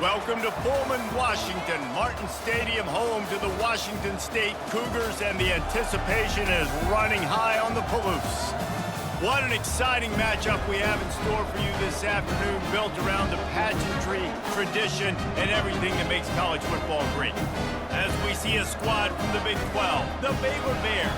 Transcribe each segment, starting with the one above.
Welcome to Pullman, Washington. Martin Stadium, home to the Washington State Cougars, and the anticipation is running high on the Palouse. What an exciting matchup we have in store for you this afternoon, built around the pageantry, tradition, and everything that makes college football great. As we see a squad from the Big 12, the Baylor Bears,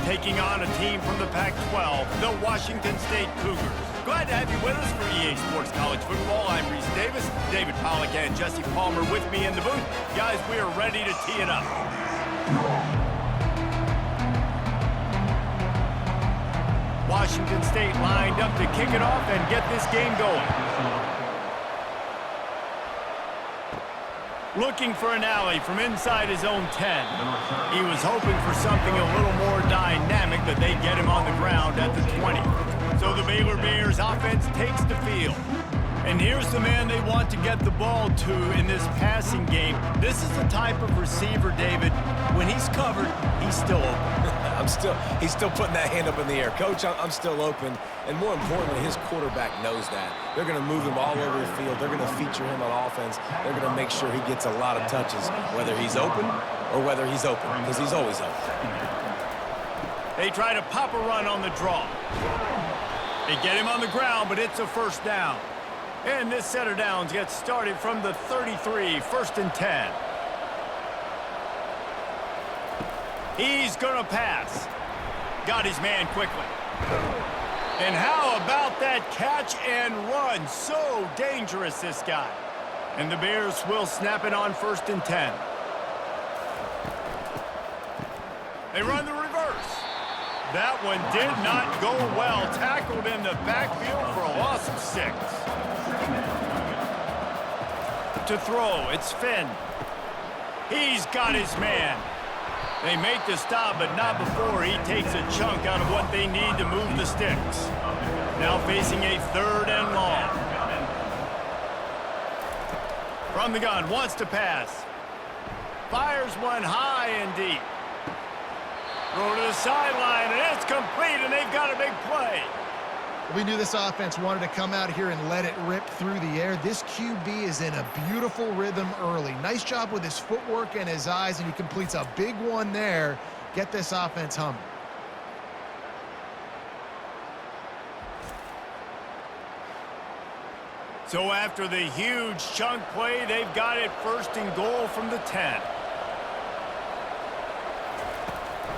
taking on a team from the Pac-12, the Washington State Cougars. Glad to have you with us for EA Sports College Football. I'm Reese Davis, David Pollack, and Jesse Palmer with me in the booth. Guys, we are ready to tee it up. Washington State lined up to kick it off and get this game going. Looking for an alley from inside his own 10. He was hoping for something a little more dynamic, but they get him on the ground at the 20. So the Baylor Bears offense takes the field. And here's the man they want to get the ball to in this passing game. This is the type of receiver, David, when he's covered, he's still open. He's still putting that hand up in the air. Coach, I'm still open. And more importantly, his quarterback knows that. They're going to move him all over the field. They're going to feature him on offense. They're going to make sure he gets a lot of touches, whether he's open or whether he's open, because he's always open. They try to pop a run on the draw. They get him on the ground, but it's a first down. And this set of downs gets started from the 33, 1st and 10. He's going to pass. Got his man quickly. And how about that catch and run? So dangerous, this guy. And the Bears will snap it on 1st and 10. They run the reverse. That one did not go well. Tackled in the backfield for a loss of 6. To throw, it's Finn. He's got his man. They make the stop, but not before he takes a chunk out of what they need to move the sticks. Now facing a 3rd and long. From the gun, wants to pass. Fires one high and deep. Throw to the sideline, and it's complete, and they've got a big play. We knew this offense wanted to come out here and let it rip through the air. This QB is in a beautiful rhythm early. Nice job with his footwork and his eyes, and he completes a big one there. Get this offense humming. So after the huge chunk play, they've got it 1st and goal from the 10.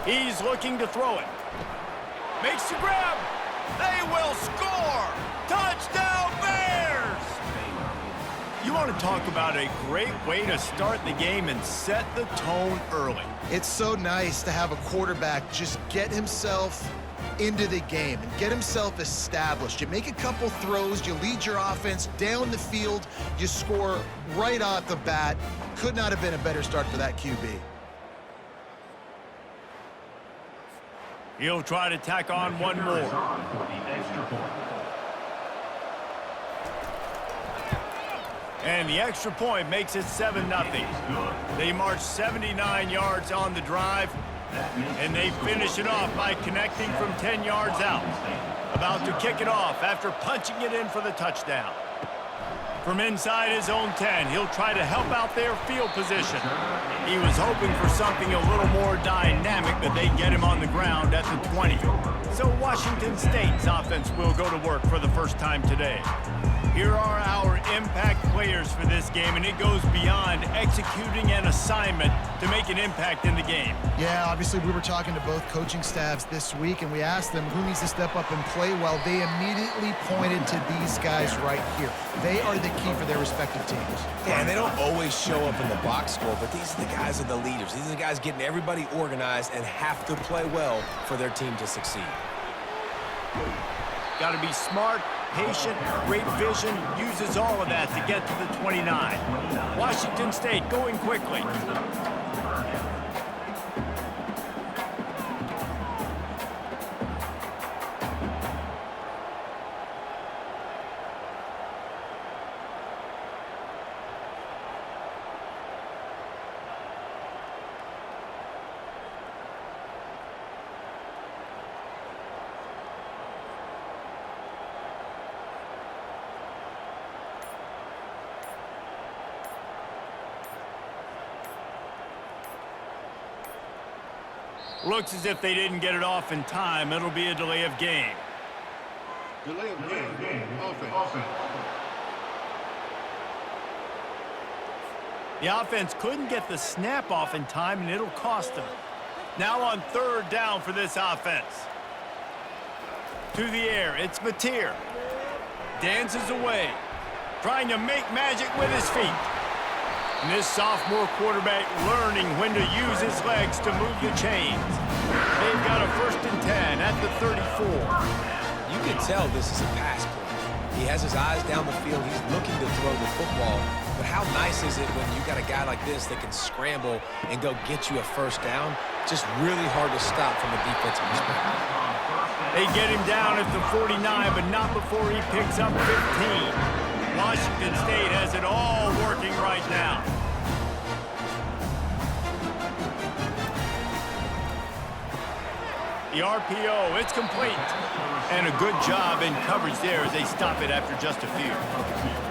He's looking to throw it. Makes the grab. They will score! Touchdown, Bears! You want to talk about a great way to start the game and set the tone early. It's so nice to have a quarterback just get himself into the game and get himself established. You make a couple throws, you lead your offense down the field, you score right off the bat. Could not have been a better start for that QB. He'll try to tack on one more. And the extra point makes it 7-0. They march 79 yards on the drive, and they finish it off by connecting from 10 yards out. About to kick it off after punching it in for the touchdown. From inside his own 10, he'll try to help out their field position. He was hoping for something a little more dynamic, but they get him on the ground at the 20. So Washington State's offense will go to work for the first time today. Here are our impact players for this game, and it goes beyond executing an assignment to make an impact in the game. Yeah, obviously we were talking to both coaching staffs this week, and we asked them who needs to step up and play well. They immediately pointed to these guys right here. They are the key for their respective teams. Yeah, and they don't always show up in the box score, but these are the guys that are the leaders. These are the guys getting everybody organized and have to play well for their team to succeed. Got to be smart, patient, great vision, uses all of that to get to the 29. Washington State going quickly. Looks as if they didn't get it off in time. It'll be a delay of game. Delay of game. Offense. The offense couldn't get the snap off in time, and it'll cost them. Now on third down for this offense. To the air, it's Mateer. Dances away, trying to make magic with his feet. And this sophomore quarterback learning when to use his legs to move the chains. They've got a 1st and 10 at the 34. You can tell this is a pass play. He has his eyes down the field. He's looking to throw the football. But how nice is it when you got a guy like this that can scramble and go get you a 1st down? Just really hard to stop from a defensive perspective. They get him down at the 49, but not before he picks up 15. Washington State has it all working right now. The RPO, it's complete. And a good job in coverage there as they stop it after just a few.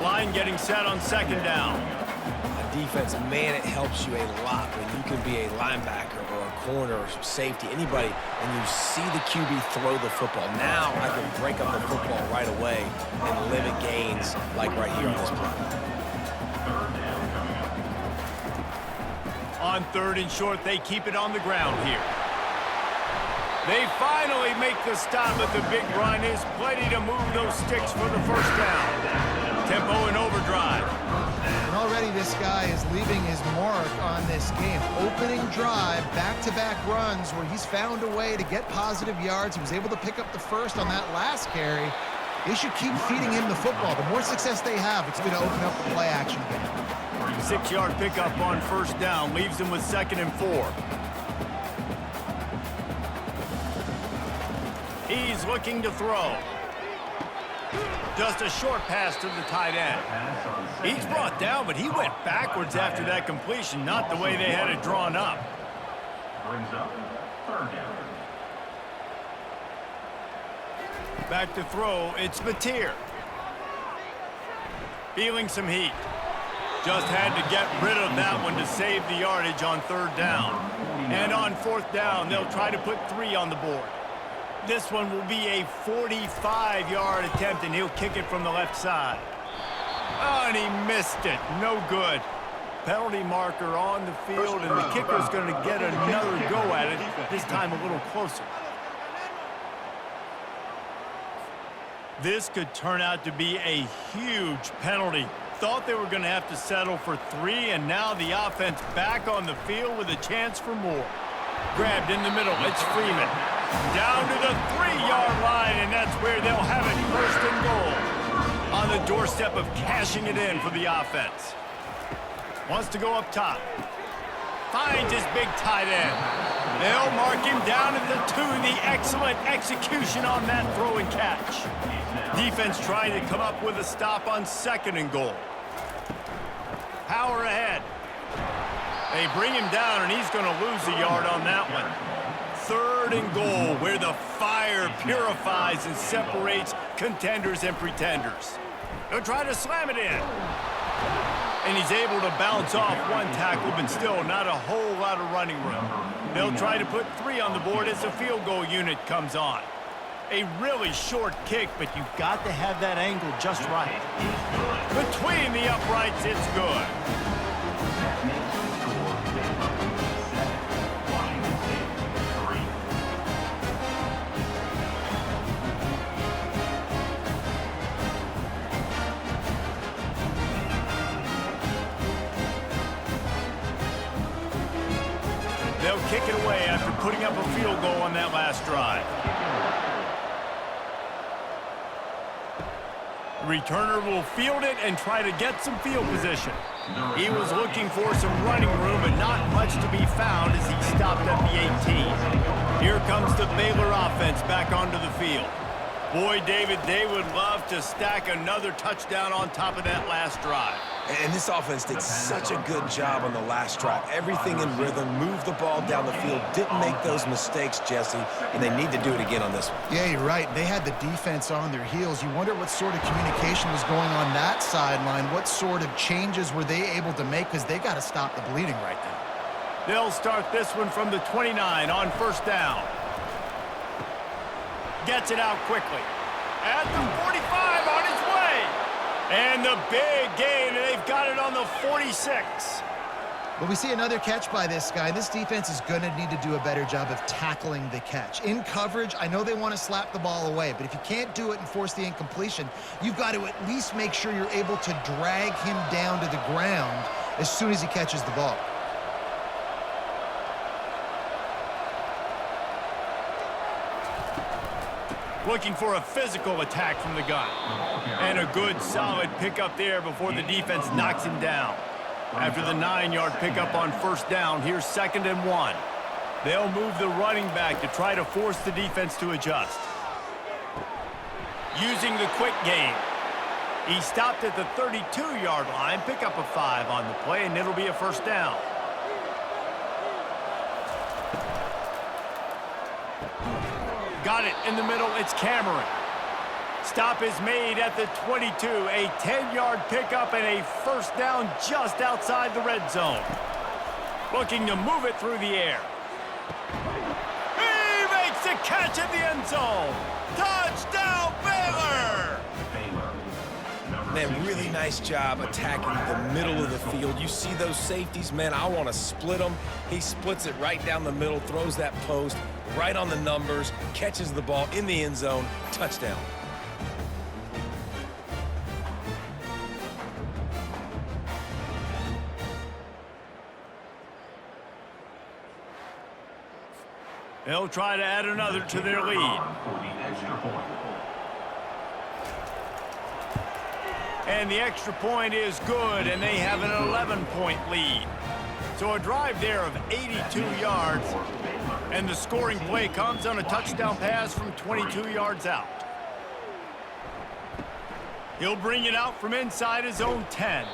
Line getting set on 2nd down. Defense, man, it helps you a lot when you can be a linebacker or a corner or safety, anybody, and you see the QB throw the football. Now I can break up the football right away and limit gains like right here on this play. On 3rd and short, they keep it on the ground here. They finally make the stop, but the big run is plenty to move those sticks for the 1st down. Tempo and overdrive. And already this guy is leaving his mark on this game. Opening drive, back-to-back runs where he's found a way to get positive yards. He was able to pick up the 1st on that last carry. They should keep feeding him the football. The more success they have, it's going to open up the play action game. 6-yard pickup on 1st down leaves them with 2nd and 4. He's looking to throw. Just a short pass to the tight end. He's brought down, but he went backwards after that completion, not the way they had it drawn up. Brings up 3rd down. Back to throw, it's Mateer. Feeling some heat. Just had to get rid of that one to save the yardage on 3rd down. And on 4th down, they'll try to put 3 on the board. This one will be a 45-yard attempt, and he'll kick it from the left side. Oh, and he missed it. No good. Penalty marker on the field, and the kicker's going to get another go at it, this time a little closer. This could turn out to be a huge penalty. Thought they were going to have to settle for 3, and now the offense back on the field with a chance for more. Grabbed in the middle, it's Freeman. Down to the 3-yard line, and that's where they'll have it 1st and goal. On the doorstep of cashing it in for the offense. Wants to go up top. Finds his big tight end. They'll mark him down at the 2. The excellent execution on that throw and catch. Defense trying to come up with a stop on 2nd and goal. Power ahead. They bring him down, and he's going to lose a yard on that one. 3rd and goal, where the fire purifies and separates contenders and pretenders. They'll try to slam it in. And he's able to bounce off one tackle, but still not a whole lot of running room. They'll try to put 3 on the board as the field goal unit comes on. A really short kick, but you've got to have that angle just right. Between the uprights, it's good. They'll kick it away after putting up a field goal on that last drive. The returner will field it and try to get some field position. He was looking for some running room, but not much to be found as he stopped at the 18. Here comes the Baylor offense back onto the field. Boy, David, they would love to stack another touchdown on top of that last drive. And this offense did such a good job on the last drive. Everything in rhythm, moved the ball down the field, didn't make those mistakes, Jesse, and they need to do it again on this one. Yeah, you're right. They had the defense on their heels. You wonder what sort of communication was going on that sideline. What sort of changes were they able to make, because they got to stop the bleeding right now. They'll start this one from the 29 on first down. Gets it out quickly. At the 45 on his way. And the big gain, and they've got it on the 46. But we see another catch by this guy. This defense is going to need to do a better job of tackling the catch. In coverage, I know they want to slap the ball away, but if you can't do it and force the incompletion, you've got to at least make sure you're able to drag him down to the ground as soon as he catches the ball. Looking for a physical attack from the gun. And a good, solid pickup there before the defense knocks him down. After the 9-yard pickup on first down, here's 2nd and 1. They'll move the running back to try to force the defense to adjust. Using the quick game. He stopped at the 32-yard line, pick up a 5 on the play, and it'll be a first down. Got it in the middle, it's Cameron. Stop is made at the 22, a 10-yard pickup and a first down just outside the red zone. Looking to move it through the air. He makes the catch in the end zone. Touchdown, Baylor! Man, really nice job attacking the middle of the field. You see those safeties, man, I want to split them. He splits it right down the middle, throws that post right on the numbers, catches the ball in the end zone, touchdown. They'll try to add another to their lead. And the extra point is good, and they have an 11-point lead. So a drive there of 82 yards, and the scoring play comes on a touchdown pass from 22 yards out. He'll bring it out from inside his own 10.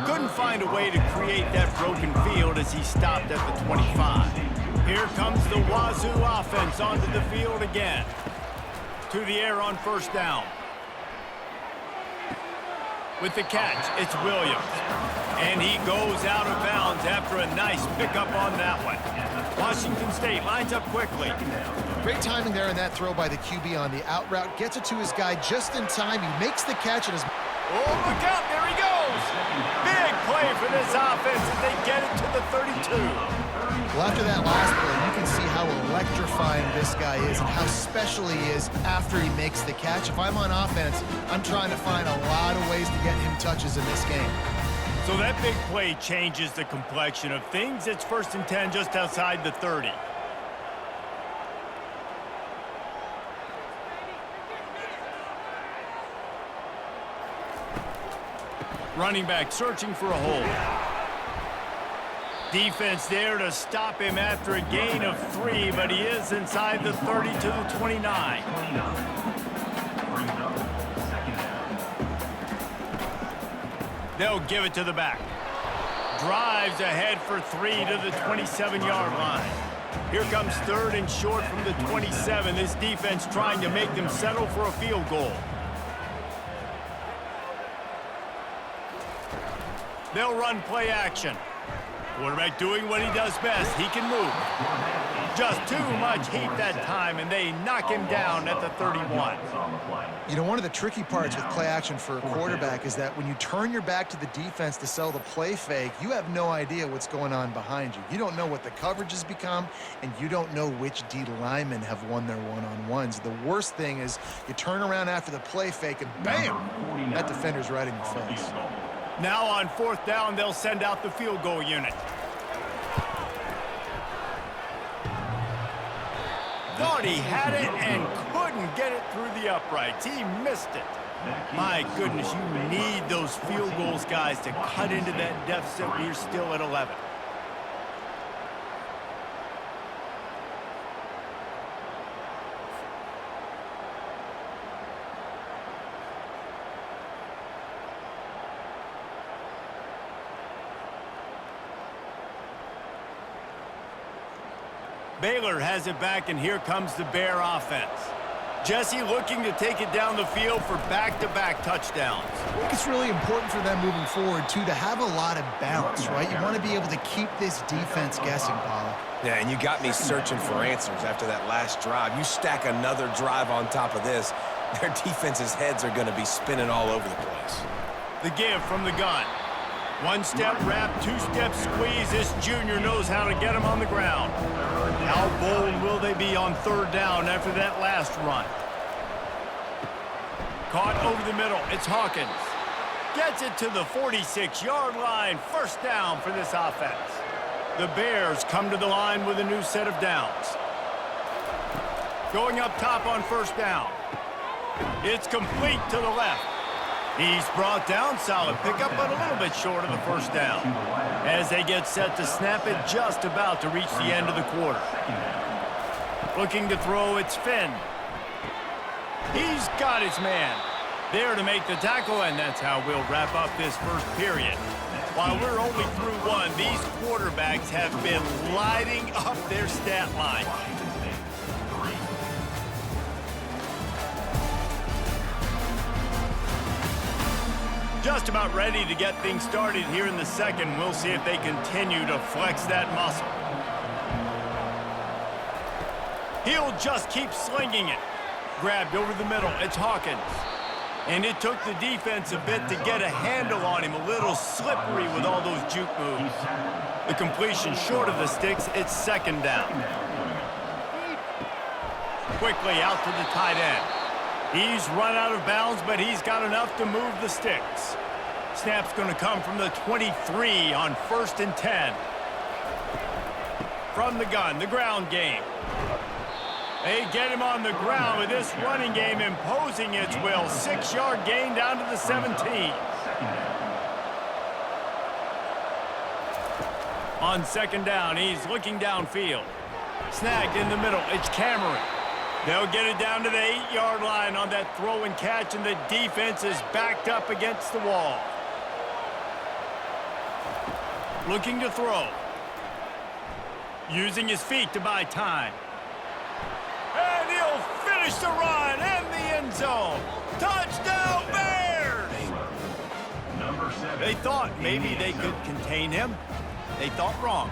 Couldn't find a way to create that broken field as he stopped at the 25. Here comes the Wazoo offense onto the field again. To the air on first down. With the catch, it's Williams. And he goes out of bounds after a nice pickup on that one. Washington State lines up quickly. Great timing there in that throw by the QB on the out route. Gets it to his guy just in time. He makes the catch and is... Oh, look out, there he goes! Big play for this offense as they get it to the 32. Well, after that last play, you can see how electrifying this guy is and how special he is after he makes the catch. If I'm on offense, I'm trying to find a lot of ways to get him touches in this game. So that big play changes the complexion of things. It's 1st and 10 just outside the 30. Running back searching for a hole. Defense there to stop him after a gain of 3, but he is inside the 30 to the 29. They'll give it to the back. Drives ahead for 3 to the 27-yard line. Here comes 3rd and short from the 27. This defense trying to make them settle for a field goal. They'll run play action. Quarterback doing what he does best. He can move. Just too much heat that time, and they knock him down at the 31. You know, one of the tricky parts with play action for a quarterback is that when you turn your back to the defense to sell the play fake, you have no idea what's going on behind you. You don't know what the coverage has become, and you don't know which D linemen have won their one-on-ones. The worst thing is you turn around after the play fake, and bam! That defender's right in your face. Now on 4th down, they'll send out the field goal unit. Thought he had it and couldn't get it through the uprights. He missed it. My goodness, you need those field goals, guys, to cut into that deficit. We're still at 11. Baylor has it back, and here comes the Bear offense. Jesse looking to take it down the field for back-to-back touchdowns. I think it's really important for them moving forward, too, to have a lot of balance, right? You want to be able to keep this defense guessing, Pollock. Yeah, and you got me searching for answers after that last drive. You stack another drive on top of this, their defense's heads are going to be spinning all over the place. The give from the gun. One-step wrap, two-step squeeze. This junior knows how to get him on the ground. How bold will they be on third down after that last run? Caught over the middle. It's Hawkins. Gets it to the 46-yard line. First down for this offense. The Bears come to the line with a new set of downs. Going up top on first down. It's complete to the left. He's brought down, solid pickup, but a little bit short of the first down. As they get set to snap it, just about to reach the end of the quarter. Looking to throw, it's Finn. He's got his man. There to make the tackle, and that's how we'll wrap up this first period. While we're only through one, these quarterbacks have been lighting up their stat line. Just about ready to get things started here in the second. We'll see if they continue to flex that muscle. He'll just keep slinging it. Grabbed over the middle. It's Hawkins. And it took the defense a bit to get a handle on him. A little slippery with all those juke moves. The completion short of the sticks. It's second down. Quickly out to the tight end. He's run out of bounds, but he's got enough to move the sticks. Snap's going to come from the 23 on 1st and 10. From the gun, the ground game. They get him on the ground with this running game imposing its will. 6-yard gain down to the 17. On second down, he's looking downfield. Snagged in the middle, it's Cameron. They'll get it down to the 8-yard line on that throw and catch, and the defense is backed up against the wall. Looking to throw. Using his feet to buy time. And he'll finish the run and the end zone. Touchdown, Bears! They thought maybe they could contain him. They thought wrong.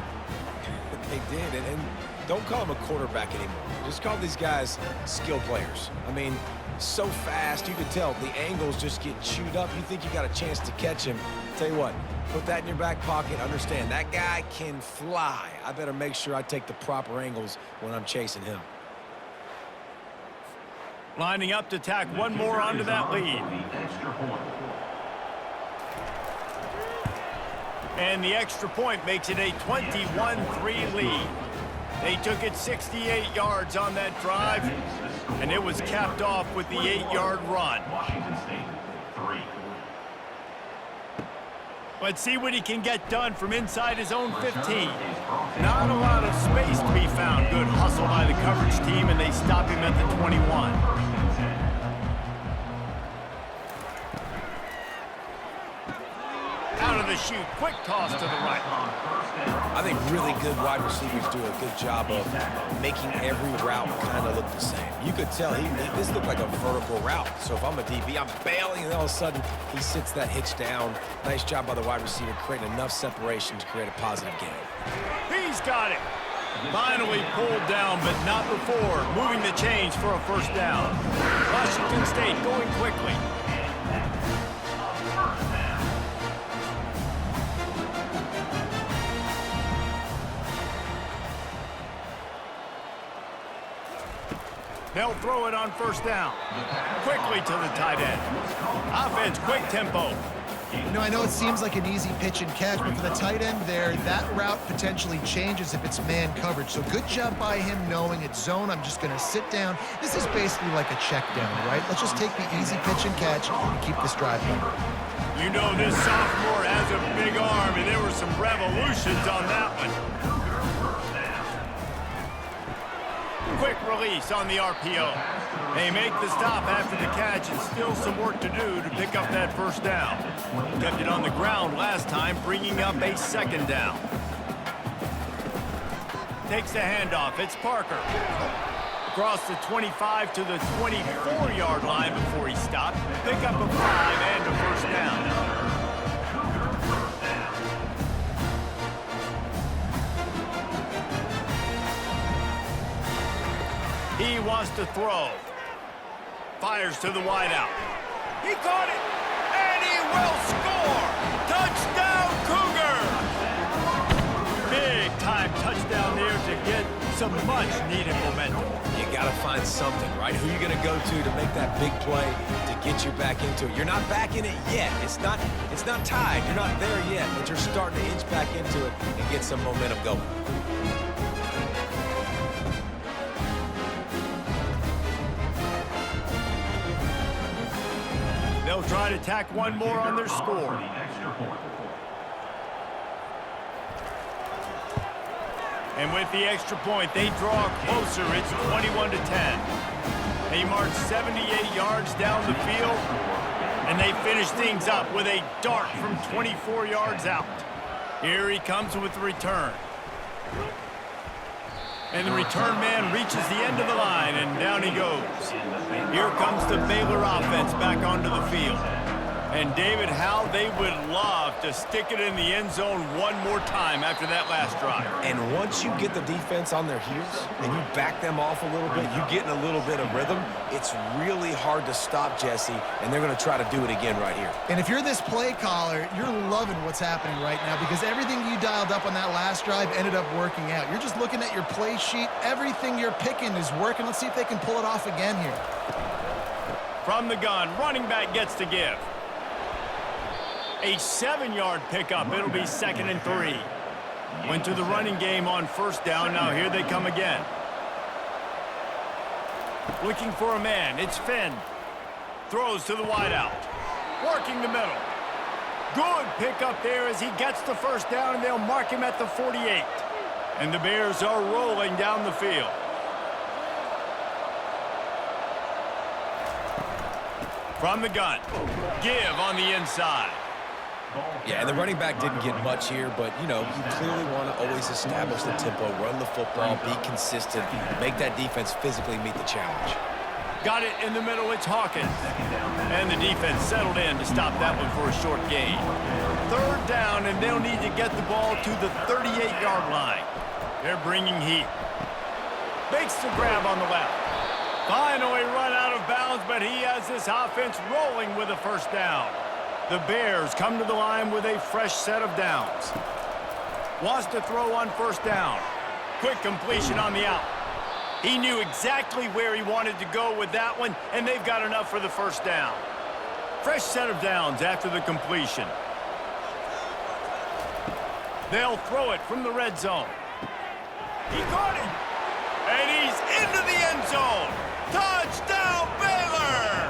They did, and don't call him a quarterback anymore. Just call these guys skill players. I mean, so fast, you can tell the angles just get chewed up. You think you got a chance to catch him. Tell you what, put that in your back pocket. Understand, that guy can fly. I better make sure I take the proper angles when I'm chasing him. Lining up to tack one more onto that lead. And the extra point makes it a 21-3 lead. They took it 68 yards on that drive, and it was capped off with the 8-yard run. Let's see what he can get done from inside his own 15. Not a lot of space to be found. Good hustle by the coverage team, and they stop him at the 21. Out of the chute, quick toss to the right. I think really good wide receivers do a good job of making every route kind of look the same. You could tell this looked like a vertical route. So if I'm a DB, I'm bailing, and all of a sudden he sits that hitch down. Nice job by the wide receiver, creating enough separation to create a positive game. He's got it. Finally pulled down, but not before. Moving the chains for a first down. Washington State going quickly. They'll throw it on first down. Quickly to the tight end. Offense, quick tempo. You know, I know it seems like an easy pitch and catch, but for the tight end there, that route potentially changes if it's man coverage. So good job by him knowing it's zone. I'm just going to sit down. This is basically like a check down, right? Let's just take the easy pitch and catch and keep this drive going. You know this sophomore has a big arm, and there were some revolutions on that one. Quick release on the RPO. They make the stop after the catch, and still some work to do to pick up that first down. Kept it on the ground last time, bringing up a second down. Takes the handoff. It's Parker. Across the 25 to the 24-yard line before he stopped. Pick up a 5 and a first down. He wants to throw. Fires to the wideout. He caught it, and he will score! Touchdown, Cougar! Big-time touchdown there to get some much-needed momentum. You got to find something, right? Who are you going to go to make that big play to get you back into it? You're not back in it yet. It's not tied. You're not there yet, but you're starting to inch back into it and get some momentum going. They'll try to tack one more on their score. And with the extra point, they draw closer. It's 21 to 10. They march 78 yards down the field, and they finish things up with a dart from 24 yards out. Here he comes with the return. And the return man reaches the end of the line, and down he goes. Here comes the Baylor offense back onto the field. And David, how they would love to stick it in the end zone one more time after that last drive. And once you get the defense on their heels and you back them off a little bit, you get in a little bit of rhythm, it's really hard to stop, Jesse, and they're going to try to do it again right here. And if you're this play caller, you're loving what's happening right now because everything you dialed up on that last drive ended up working out. You're just looking at your play sheet. Everything you're picking is working. Let's see if they can pull it off again here. From the gun, running back gets to give. A 7-yard pickup. It'll be 2nd and 3. Went to the running game on first down. Now here they come again. Looking for a man. It's Finn. Throws to the wideout. Working the middle. Good pickup there as he gets the first down, and they'll mark him at the 48. And the Bears are rolling down the field. From the gun. Give on the inside. Yeah, and the running back didn't get much here, but, you know, you clearly want to always establish the tempo, run the football, be consistent, make that defense physically meet the challenge. Got it in the middle, it's Hawkins. And the defense settled in to stop that one for a short gain. 3rd down, and they'll need to get the ball to the 38-yard line. They're bringing heat. Makes the grab on the left. Finally run out of bounds, but he has this offense rolling with a first down. The Bears come to the line with a fresh set of downs. Wants to throw on first down. Quick completion on the out. He knew exactly where he wanted to go with that one, and they've got enough for the first down. Fresh set of downs after the completion. They'll throw it from the red zone. He caught it, and he's into the end zone. Touchdown, Baylor!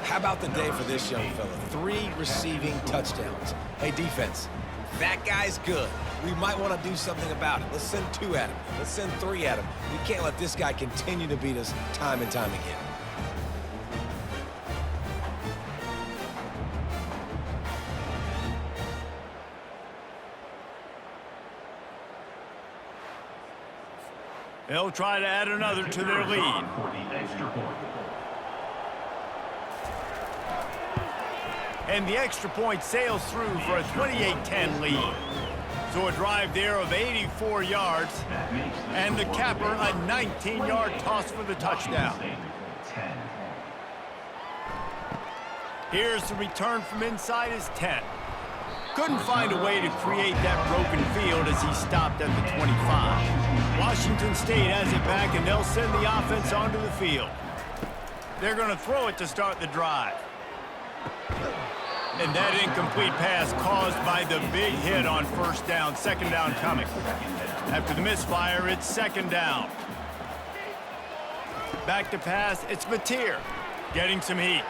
How about the day for this young fella? 3 receiving touchdowns. Hey, defense, that guy's good. We might want to do something about it. Let's send 2 at him. Let's send 3 at him. We can't let this guy continue to beat us time and time again. They'll try to add another to their lead. And the extra point sails through for a 28-10 lead. So a drive there of 84 yards, and the capper a 19-yard toss for the touchdown. Here's the return from inside his 10. Couldn't find a way to create that broken field as he stopped at the 25. Washington State has it back, and they'll send the offense onto the field. They're going to throw it to start the drive. And that incomplete pass caused by the big hit on first down. 2nd down coming. After the misfire, it's 2nd down. Back to pass, it's Mateer getting some heat.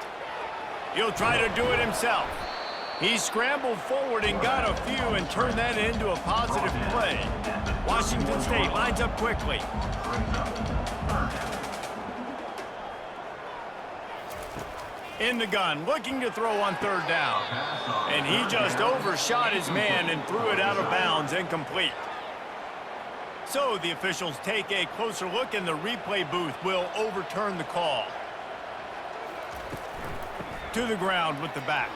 He'll try to do it himself. He scrambled forward and got a few and turned that into a positive play. Washington State lines up quickly. In the gun, looking to throw on 3rd down. And he just overshot his man and threw it out of bounds, incomplete. So the officials take a closer look, and the replay booth will overturn the call. To the ground with the back.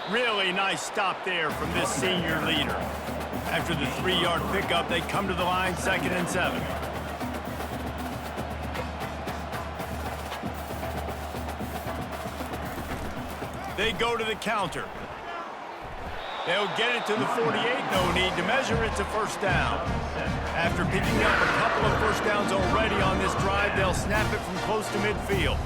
Really nice stop there from this senior leader. After the 3-yard pickup, they come to the line, 2nd and 7. They go to the counter. They'll get it to the 48. No need to measure. It's a first down. After picking up a couple of first downs already on this drive, they'll snap it from close to midfield.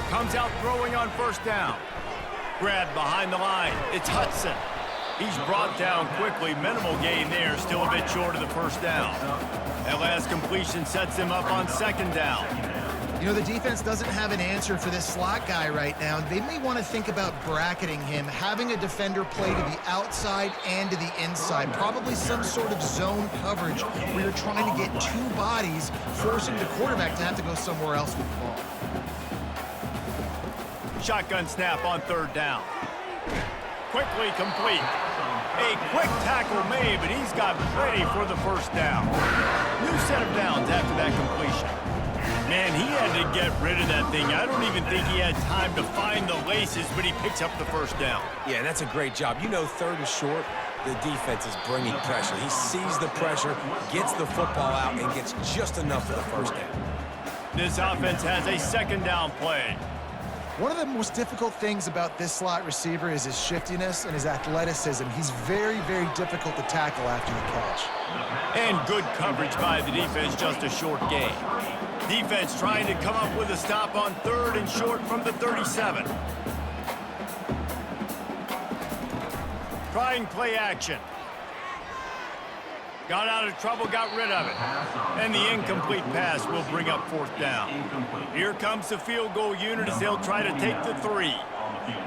Comes out throwing on first down. Grabbed behind the line. It's Hudson. He's brought down quickly. Minimal gain there. Still a bit short of the first down. That last completion sets him up on 2nd down. You know, the defense doesn't have an answer for this slot guy right now. They may want to think about bracketing him, having a defender play to the outside and to the inside. Probably some sort of zone coverage where you're trying to get 2 bodies, forcing the quarterback to have to go somewhere else with the ball. Shotgun snap on 3rd down. Quickly complete. A quick tackle made, but he's got plenty for the first down. New set of downs after that completion. Man, he had to get rid of that thing. I don't even think he had time to find the laces, but he picks up the first down. Yeah, that's a great job. You know, 3rd and short, the defense is bringing pressure. He sees the pressure, gets the football out, and gets just enough for the first down. This offense has a 2nd down play. One of the most difficult things about this slot receiver is his shiftiness and his athleticism. He's very, very difficult to tackle after the catch. And good coverage by the defense, just a short gain. Defense trying to come up with a stop on 3rd and short from the 37. Trying play action. Got out of trouble, got rid of it. And the incomplete pass will bring up 4th down. Here comes the field goal unit as they'll try to take the 3.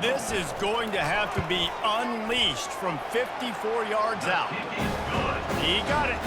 This is going to have to be unleashed from 54 yards out. He got it.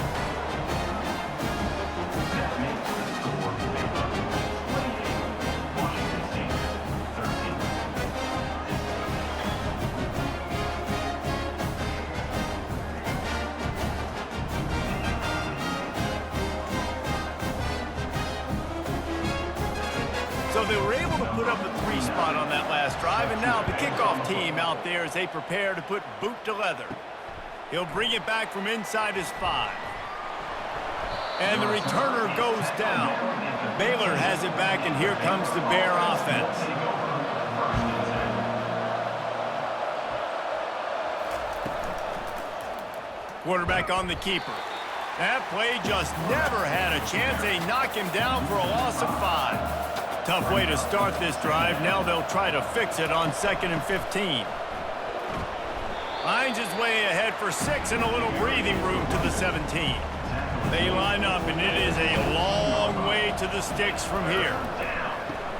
So they were able to put up a 3 spot on that last drive, and now the kickoff team out there as they prepare to put boot to leather. He'll bring it back from inside his 5. And the returner goes down. Baylor has it back, and here comes the Bear offense. Quarterback on the keeper. That play just never had a chance. They knock him down for a loss of 5. Tough way to start this drive. Now they'll try to fix it on 2nd and 15. Finds his way ahead for 6 and a little breathing room to the 17. They line up, and it is a long way to the sticks from here.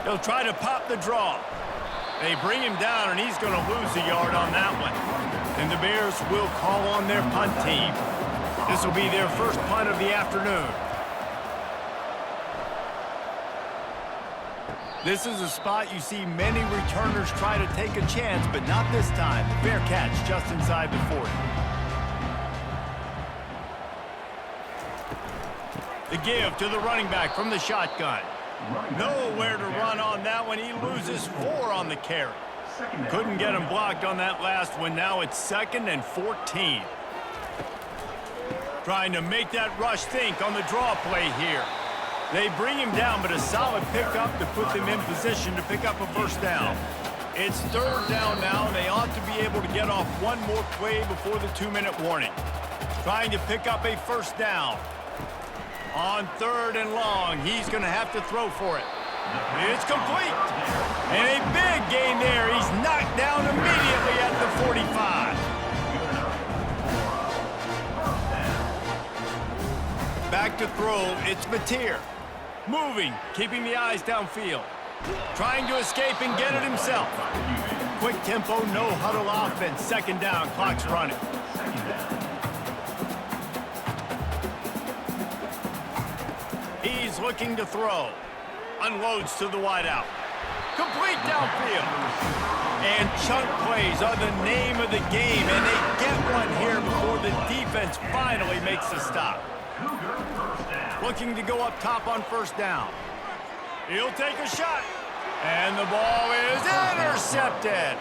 They'll try to pop the draw. They bring him down, and he's going to lose a yard on that one. And the Bears will call on their punt team. This will be their first punt of the afternoon. This is a spot you see many returners try to take a chance, but not this time. The fair catch just inside the 40. The give to the running back from the shotgun. Nowhere to run on that one. He loses 4 on the carry. Couldn't get him blocked on that last one. Now it's 2nd and 14. Trying to make that rush think on the draw play here. They bring him down, but a solid pickup to put them in position to pick up a first down. It's 3rd down now, and they ought to be able to get off one more play before the 2-minute warning. Trying to pick up a first down. On 3rd and long, he's going to have to throw for it. It's complete. And a big gain there. He's knocked down immediately at the 45. Back to throw, it's Mateer. Moving, keeping the eyes downfield. Trying to escape and get it himself. Quick tempo, no huddle offense. 2nd down, clock's running. He's looking to throw. Unloads to the wideout. Complete downfield. And chunk plays are the name of the game, and they get one here before the defense finally makes the stop. Looking to go up top on first down. He'll take a shot. And the ball is intercepted.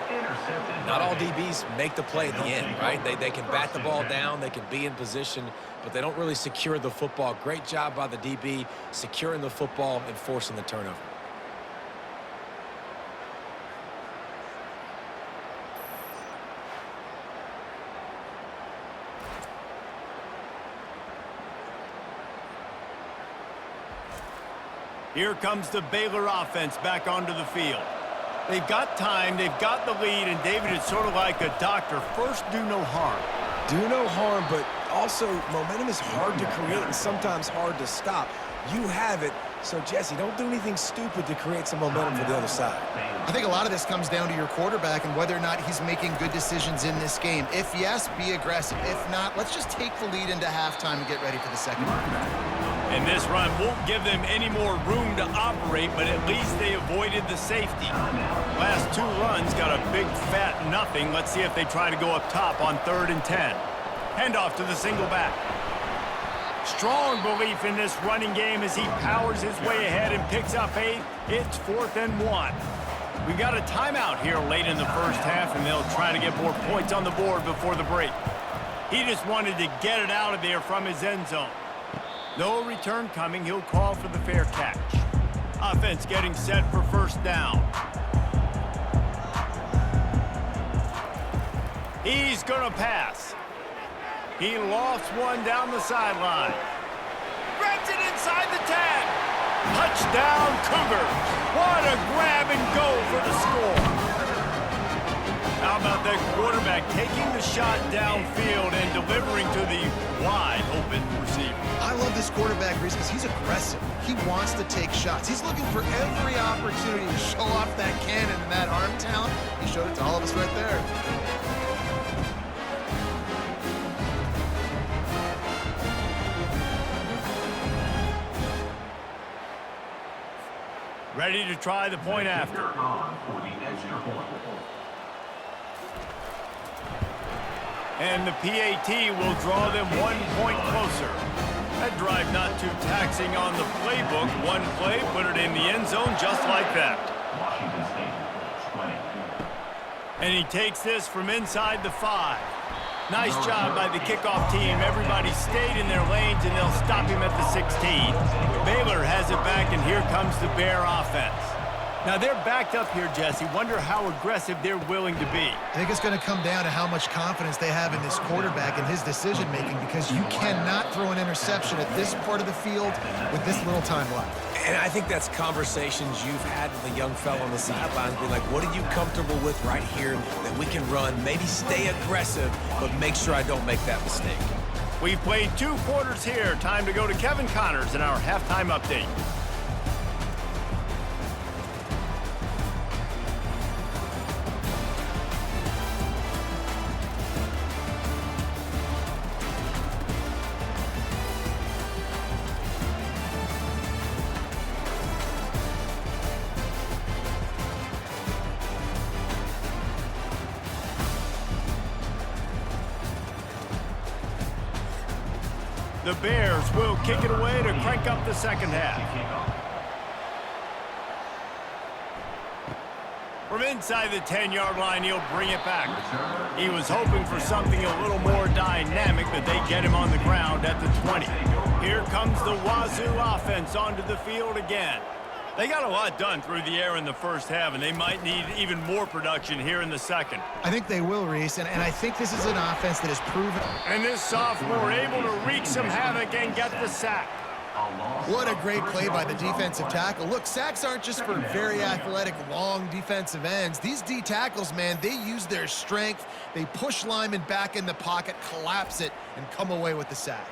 Not all DBs make the play at the end, right? They can bat the ball down, they can be in position, but they don't really secure the football. Great job by the DB securing the football and forcing the turnover. Here comes the Baylor offense back onto the field. They've got time, they've got the lead, and David, it's sort of like a doctor. First, do no harm. Do no harm, but also momentum is hard to create and sometimes hard to stop. You have it, so Jesse, don't do anything stupid to create some momentum for the other side. I think a lot of this comes down to your quarterback and whether or not he's making good decisions in this game. If yes, be aggressive. If not, let's just take the lead into halftime and get ready for the second half. And this run won't give them any more room to operate, but at least they avoided the safety. Last two runs got a big fat nothing. Let's see if they try to go up top on 3rd and 10. Handoff to the single back. Strong belief in this running game as he powers his way ahead and picks up 8. It's 4th and 1. We've got a timeout here late in the first half, and they'll try to get more points on the board before the break. He just wanted to get it out of there from his end zone. No return coming. He'll call for the fair catch. Offense getting set for first down. He's going to pass. He lost one down the sideline. Grabs it inside the 10. Touchdown, Cougars. What a grab and go for the score. How about that quarterback taking the shot downfield and delivering to the wide open receiver? I love this quarterback, Reese, because he's aggressive. He wants to take shots. He's looking for every opportunity to show off that cannon and that arm talent. He showed it to all of us right there. Ready to try the point after. And the PAT will draw them 1 point closer. That drive not too taxing on the playbook. One play, put it in the end zone just like that. And he takes this from inside the 5. Nice job by the kickoff team. Everybody stayed in their lanes, and they'll stop him at the 16. Baylor has it back, and here comes the Bear offense. Now, they're backed up here, Jesse. Wonder how aggressive they're willing to be. I think it's going to come down to how much confidence they have in this quarterback and his decision-making, because you cannot throw an interception at this part of the field with this little time left. And I think that's conversations you've had with a young fellow on the sidelines, being like, what are you comfortable with right here that we can run? Maybe stay aggressive, but make sure I don't make that mistake. We've played 2 quarters here. Time to go to Kevin Connors in our halftime update. The Bears will kick it away to crank up the second half. From inside the 10-yard line, he'll bring it back. He was hoping for something a little more dynamic, but they get him on the ground at the 20. Here comes the Wazoo offense onto the field again. They got a lot done through the air in the first half, and they might need even more production here in the second. I think they will, Reese, and I think this is an offense that has proven. And this sophomore able to wreak some havoc and get the sack. What a great play by the defensive tackle. Look, sacks aren't just for very athletic, long defensive ends. These D tackles, man, they use their strength. They push linemen back in the pocket, collapse it, and come away with the sack.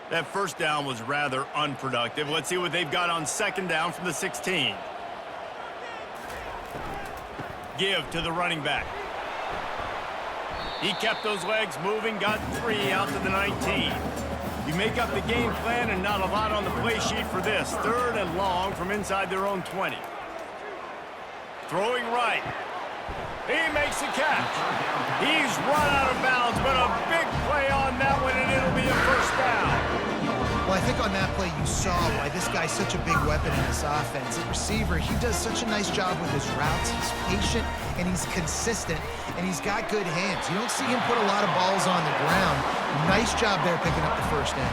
That first down was rather unproductive. Let's see what they've got on second down from the 16. Give to the running back. He kept those legs moving, got 3 out to the 19. You make up the game plan and not a lot on the play sheet for this. 3rd and long from inside their own 20. Throwing right. He makes the catch. He's run out of bounds, but a big play on that one, and it'll be a first down. Well, I think on that play you saw why this guy's such a big weapon in this offense. At receiver, he does such a nice job with his routes. He's patient, and he's consistent, and he's got good hands. You don't see him put a lot of balls on the ground. Nice job there picking up the first down.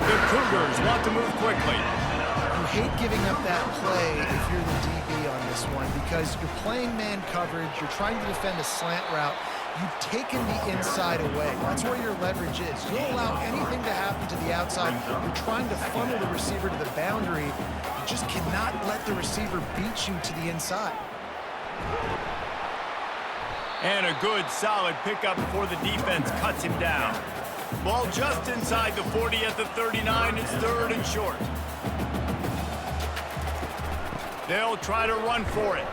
The Cougars want to move quickly. You hate giving up that play if you're the DB on this one because you're playing man coverage, you're trying to defend a slant route. You've taken the inside away. That's where your leverage is. You don't allow anything to happen to the outside. You're trying to funnel the receiver to the boundary. You just cannot let the receiver beat you to the inside. And a good, solid pickup before the defense cuts him down. Ball just inside the 40 at the 39. It's 3rd and short. They'll try to run for it.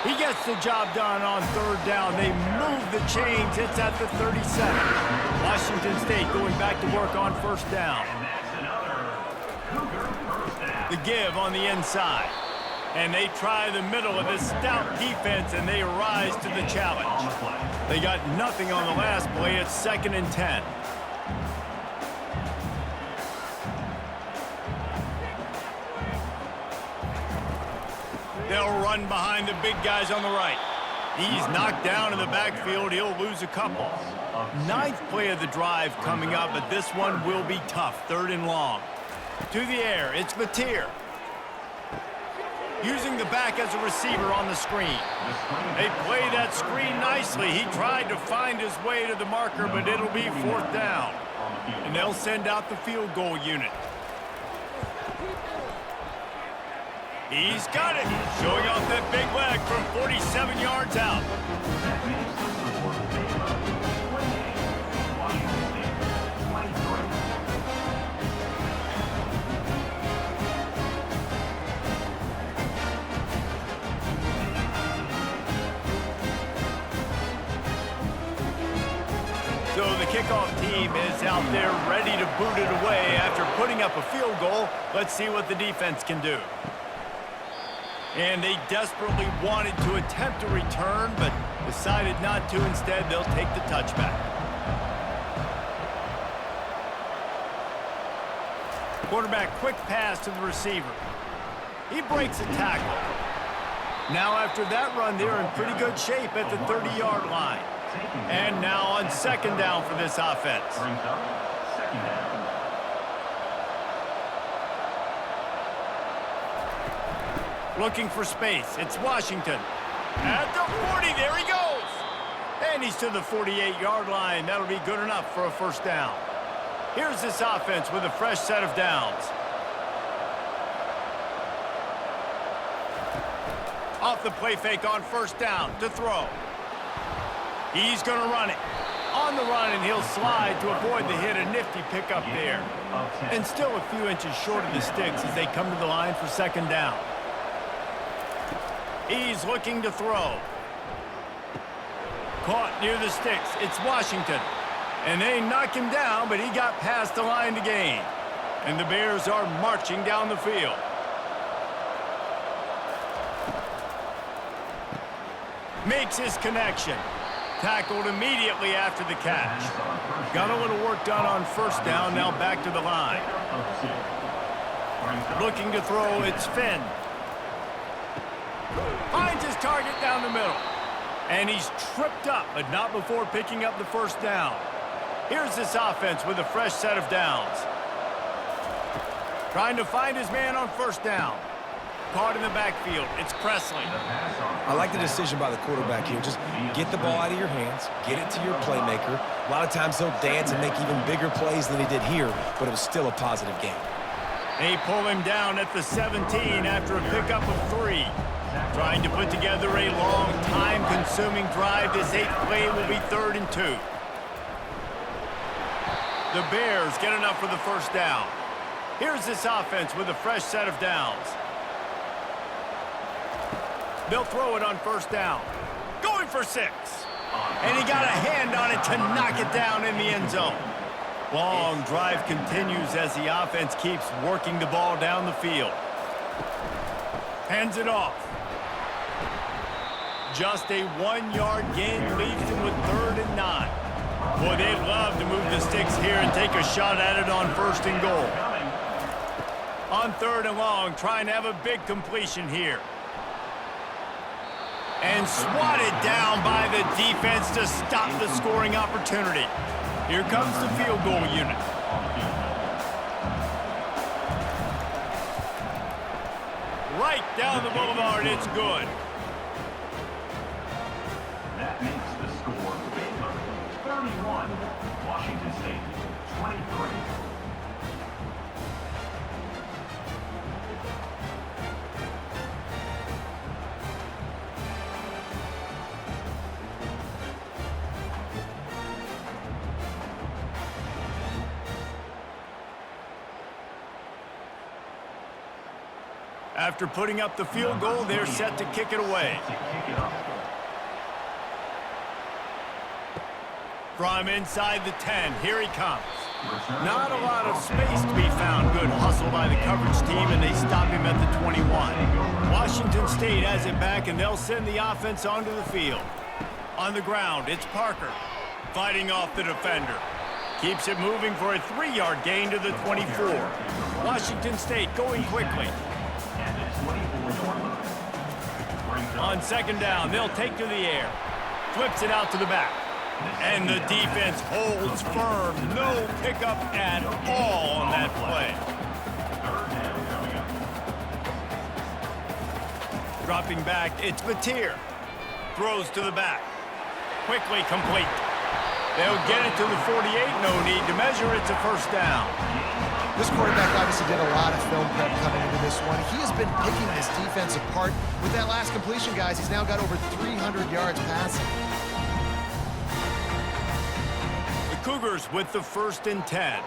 He gets the job done on 3rd down. They move the chains. It's at the 37. Washington State going back to work on 1st down. The give on the inside. And they try the middle of this stout defense, and they rise to the challenge. They got nothing on the last play. It's 2nd and 10. They'll run behind the big guys on the right. He's knocked down in the backfield. He'll lose a couple. 9th play of the drive coming up, but this one will be tough. 3rd and long. To the air, it's Mateer. Using the back as a receiver on the screen. They play that screen nicely. He tried to find his way to the marker, but it'll be 4th down. And they'll send out the field goal unit. He's got it, showing off that big leg from 47 yards out. So the kickoff team is out there ready to boot it away after putting up a field goal. Let's see what the defense can do. And they desperately wanted to attempt a return, but decided not to. Instead, they'll take the touchback. Quarterback quick pass to the receiver. He breaks a tackle. Now after that run, they're in pretty good shape at the 30-yard line. And now on 2nd down for this offense. Looking for space. It's Washington. At the 40, there he goes. And he's to the 48-yard line. That'll be good enough for a 1st down. Here's this offense with a fresh set of downs. Off the play fake on 1st down to throw. He's going to run it. On the run, and he'll slide to avoid the hit. A nifty pickup there. And still a few inches short of the sticks as they come to the line for 2nd down. He's looking to throw. Caught near the sticks. It's Washington. And they knock him down, but he got past the line to gain. And the Bears are marching down the field. Makes his connection. Tackled immediately after the catch. Got a little work done on 1st down. Now back to the line. Looking to throw. It's Finn. Finds his target down the middle. And he's tripped up, but not before picking up the 1st down. Here's this offense with a fresh set of downs. Trying to find his man on 1st down. Caught in the backfield. It's Presley. I like the decision by the quarterback here. Just get the ball out of your hands, get it to your playmaker. A lot of times he'll dance and make even bigger plays than he did here, but it was still a positive game. They pull him down at the 17 after a pickup of 3. Trying to put together a long, time-consuming drive. This 8th play will be 3rd and 2. The Bears get enough for the 1st down. Here's this offense with a fresh set of downs. They'll throw it on 1st down. Going for 6. And he got a hand on it to knock it down in the end zone. Long drive continues as the offense keeps working the ball down the field. Hands it off. Just a 1-yard gain leaves them with 3rd and 9. Boy, they'd love to move the sticks here and take a shot at it on 1st and goal. On 3rd and long, trying to have a big completion here. And swatted down by the defense to stop the scoring opportunity. Here comes the field goal unit. Right down the boulevard, it's good. That makes the score Baylor 31, Washington State 23. After putting up the field goal, they're set to kick it away. From inside the 10, here he comes. Not a lot of space to be found. Good hustle by the coverage team, and they stop him at the 21. Washington State has it back, and they'll send the offense onto the field. On the ground, it's Parker fighting off the defender. Keeps it moving for a 3-yard gain to the 24. Washington State going quickly. On 2nd down, they'll take to the air. Flips it out to the back. And the defense holds firm. No pickup at all on that play. Dropping back, it's Batir. Throws to the back. Quickly complete. They'll get it to the 48. No need to measure. It's a 1st down. This quarterback obviously did a lot of film prep coming into this one. He has been picking this defense apart. With that last completion, guys, he's now got over 300 yards passing. The Cougars with the 1st and 10.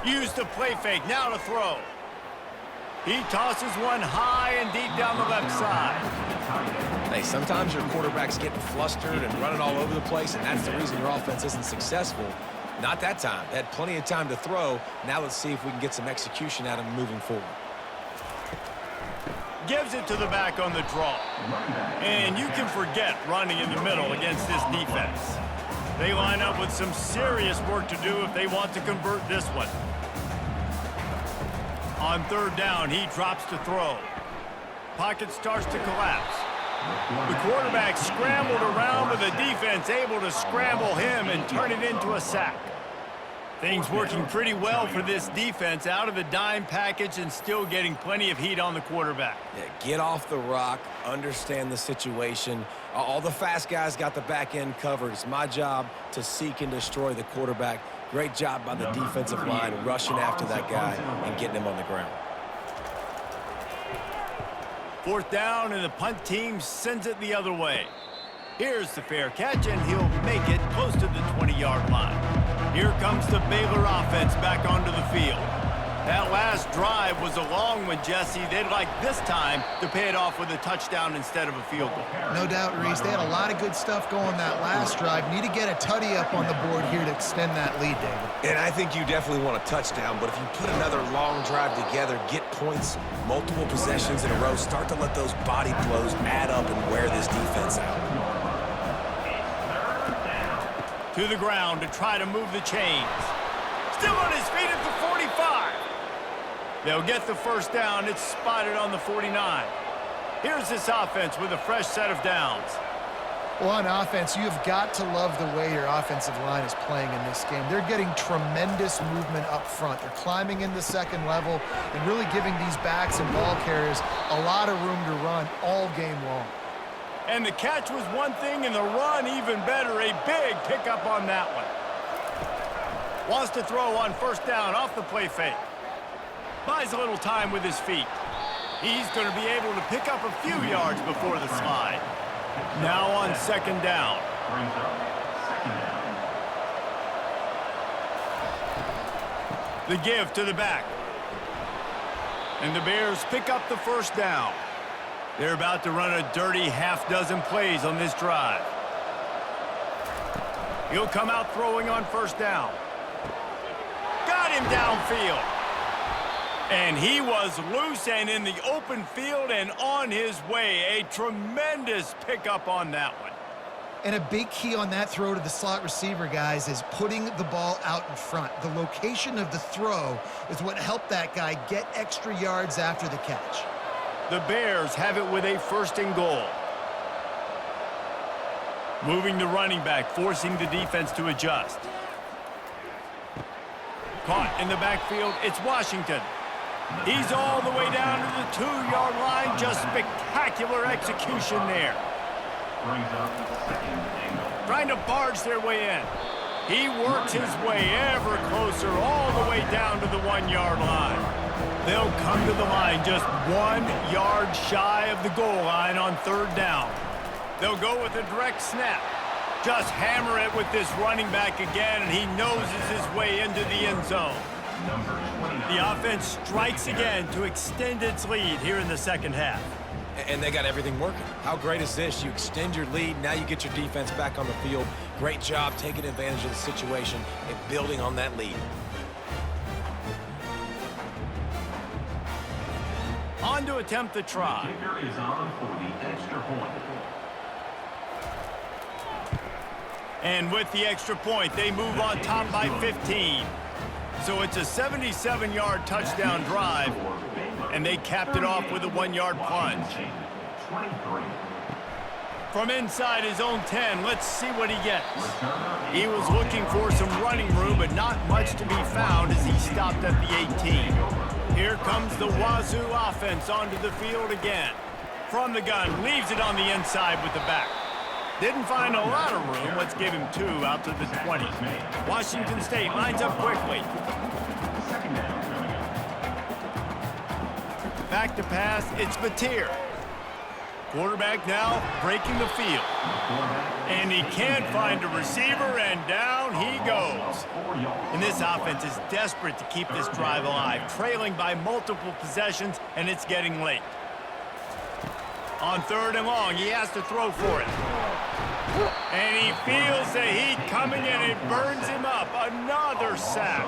Use the play fake, now to throw. He tosses one high and deep down the left side. Hey, sometimes your quarterback's getting flustered and running all over the place, and that's the reason your offense isn't successful. Not that time. They had plenty of time to throw. Now let's see if we can get some execution out of him moving forward. Gives it to the back on the draw. And you can forget running in the middle against this defense. They line up with some serious work to do if they want to convert this one. On 3rd down, he drops to throw. Pocket starts to collapse. The quarterback scrambled around, but the defense able to scramble him and turn it into a sack. Things working pretty well for this defense, out of the dime package and still getting plenty of heat on the quarterback. Yeah, get off the rock, understand the situation. All the fast guys got the back end covered. It's my job to seek and destroy the quarterback. Great job by the defensive line rushing after that guy and getting him on the ground. 4th down, and the punt team sends it the other way. Here's the fair catch, and he'll make it close to the 20-yard line. Here comes the Baylor offense back onto the field. That last drive was a long one, Jesse. They'd like this time to pay it off with a touchdown instead of a field goal. No doubt, Reese. They had a lot of good stuff going that last drive. Need to get a tutty up on the board here to extend that lead, David. And I think you definitely want a touchdown, but if you put another long drive together, get points, multiple possessions in a row, start to let those body blows add up and wear this defense out. To the ground to try to move the chains. Still on his feet at the 45. They'll get the 1st down. It's spotted on the 49. Here's this offense with a fresh set of downs. Well, on offense, you've got to love the way your offensive line is playing in this game. They're getting tremendous movement up front. They're climbing in the 2nd level and really giving these backs and ball carriers a lot of room to run all game long. And the catch was one thing, and the run even better. A big pickup on that one. Wants to throw on 1st down off the play fake. Buys a little time with his feet. He's going to be able to pick up a few yards before the slide. Now on 2nd down. The give to the back. And the Bears pick up the first down. They're about to run a dirty half-dozen plays on this drive. He'll come out throwing on first down. Got him downfield. And he was loose and in the open field and on his way. A tremendous pickup on that one. And a big key on that throw to the slot receiver, guys, is putting the ball out in front. The location of the throw is what helped that guy get extra yards after the catch. The Bears have it with a 1st and goal. Moving the running back, forcing the defense to adjust. Caught in the backfield, it's Washington. He's all the way down to the 2-yard line. Just spectacular execution there. Brings up 2nd and goal. Trying to barge their way in. He works his way ever closer all the way down to the 1-yard line. They'll come to the line just 1 yard shy of the goal line on 3rd down. They'll go with a direct snap. Just hammer it with this running back again, and he noses his way into the end zone. The offense strikes again to extend its lead here in the 2nd half. And they got everything working. How great is this? You extend your lead, now you get your defense back on the field. Great job taking advantage of the situation and building on that lead. On to attempt the try. Kicker is on for the extra point. And with the extra point, they move on top by 15. So it's a 77-yard touchdown drive, and they capped it off with a 1-yard plunge. 23. From inside his own 10, let's see what he gets. He was looking for some running room, but not much to be found as he stopped at the 18. Here comes the Wazoo offense onto the field again. From the gun, leaves it on the inside with the back. Didn't find a lot of room. Let's give him 2 out to the 20. Washington State lines up quickly. Back to pass, it's Batir. Quarterback now breaking the field. And he can't find a receiver, and down he goes. And this offense is desperate to keep this drive alive, trailing by multiple possessions, and it's getting late. On 3rd and long, he has to throw for it. And he feels the heat coming in. It burns him up. Another sack.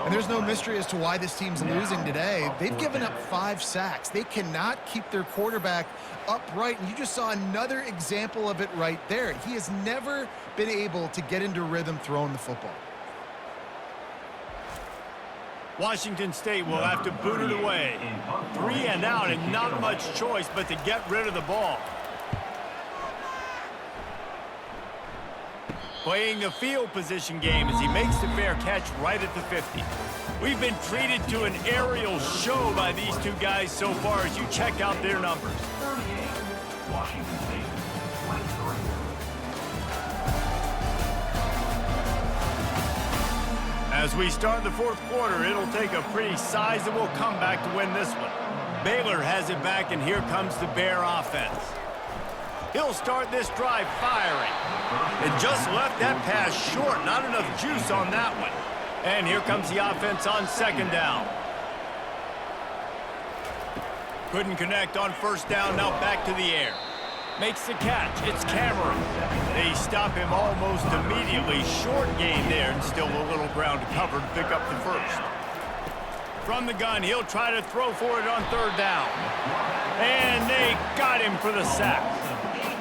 And there's no mystery as to why this team's losing today. They've given up 5 sacks. They cannot keep their quarterback upright, and you just saw another example of it right there. He has never been able to get into rhythm throwing the football. Washington State will have to boot it away. 3 and out, and not much choice but to get rid of the ball. Playing the field position game as he makes the fair catch right at the 50. We've been treated to an aerial show by these 2 guys so far as you check out their numbers. 38. Washington State, 23. As we start the 4th quarter, it'll take a pretty sizable comeback to win this one. Baylor has it back, and here comes the Bear offense. He'll start this drive firing. And just left that pass short. Not enough juice on that one. And here comes the offense on 2nd down. Couldn't connect on 1st down. Now back to the air. Makes the catch. It's Cameron. They stop him almost immediately. Short gain there, and still a little ground to cover to pick up the 1st. From the gun, he'll try to throw for it on 3rd down. And they got him for the sack.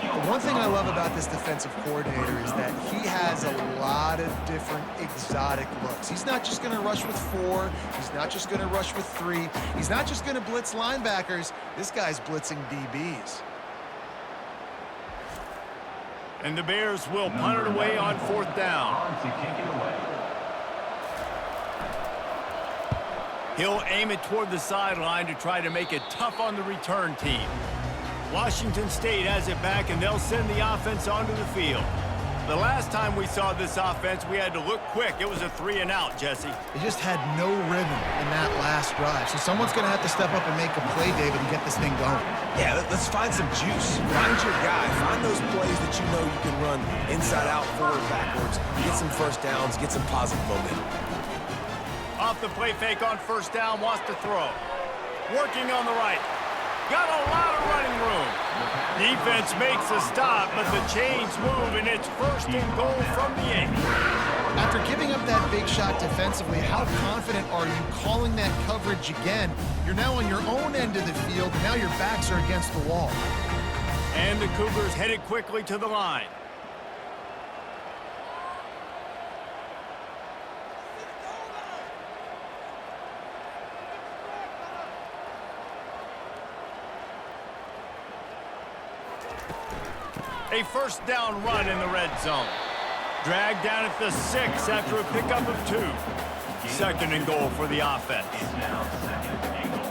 The one thing I love about this defensive coordinator is that he has a lot of different exotic looks. He's not just going to rush with 4. He's not just going to rush with 3. He's not just going to blitz linebackers. This guy's blitzing DBs. And the Bears will punt it away on 4th down. He'll aim it toward the sideline to try to make it tough on the return team. Washington State has it back, and they'll send the offense onto the field. The last time we saw this offense, we had to look quick. It was a 3 and out, Jesse. They just had no rhythm in that last drive. So someone's going to have to step up and make a play, David, and get this thing going. Yeah, let's find some juice. Find your guy. Find those plays that you know you can run inside out, forward, backwards. Get some 1st downs. Get some positive momentum. Off the play fake on 1st down, wants to throw. Working on the right. Got a lot of running room. Defense makes a stop, but the chains move, and it's first and goal from the 8. After giving up that big shot defensively, how confident are you calling that coverage again? You're now on your own end of the field, and now your backs are against the wall. And the Cougars headed quickly to the line. A first down run in the red zone. Dragged down at the 6 after a pickup of 2. Second and goal for the offense. It's now second and goal.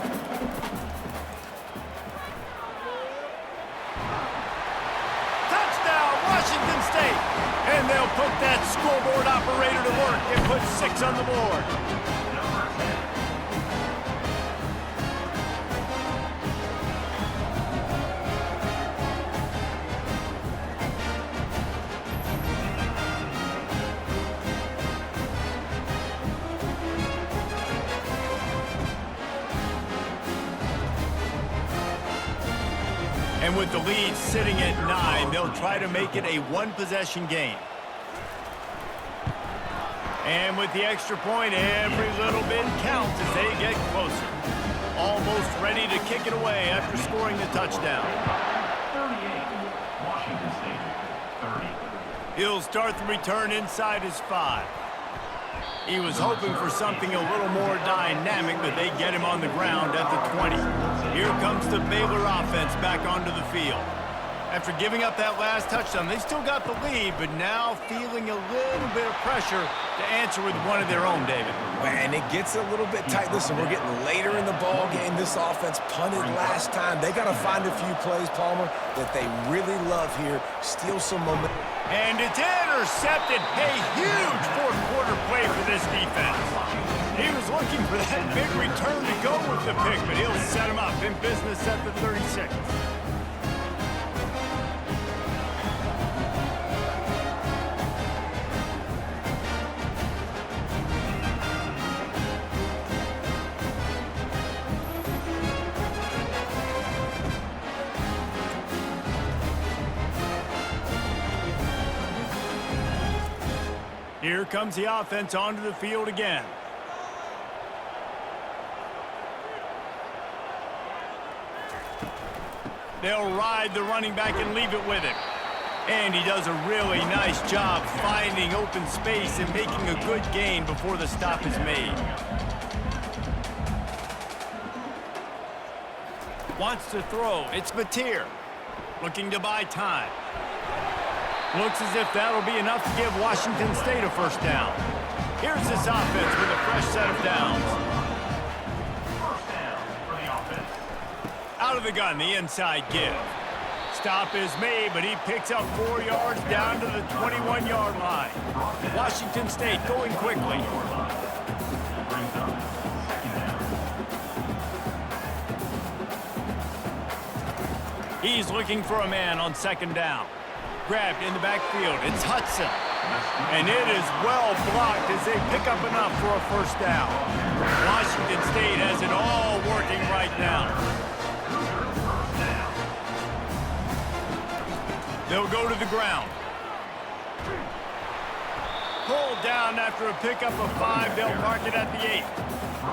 Touchdown, Washington State! And they'll put that scoreboard operator to work and put 6 on the board. Number 10. And with the lead sitting at 9, they'll try to make it a one-possession game. And with the extra point, every little bit counts as they get closer. Almost ready to kick it away after scoring the touchdown. 38. Washington State. 30. He'll start the return inside his 5. He was hoping for something a little more dynamic, but they get him on the ground at the 20. Here comes the Baylor offense back onto the field. After giving up that last touchdown, they still got the lead, but now feeling a little bit of pressure to answer with one of their own, David. And it gets a little bit tight. Listen, we're getting later in the ball game. This offense punted last time. They got to find a few plays, Palmer, that they really love here. Steal some momentum. And it's intercepted. A huge fourth-quarter play for this defense. He was looking for that big return to go with the pick, but he'll set him up in business at the 36. Here comes the offense onto the field again. They'll ride the running back and leave it with him. And he does a really nice job finding open space and making a good gain before the stop is made. Wants to throw. It's Mateer. Looking to buy time. Looks as if that'll be enough to give Washington State a first down. Here's this offense with a fresh set of downs. First down for the offense. Out of the gun, the inside give. Stop is made, but he picks up 4 yards down to the 21-yard line. Washington State going quickly. Brings up second down. He's looking for a man on second down. Grabbed in the backfield. It's Hudson. And it is well blocked as they pick up enough for a first down. Washington State has it all working right now. They'll go to the ground. Pulled down after a pickup of 5. They'll mark it at the 8.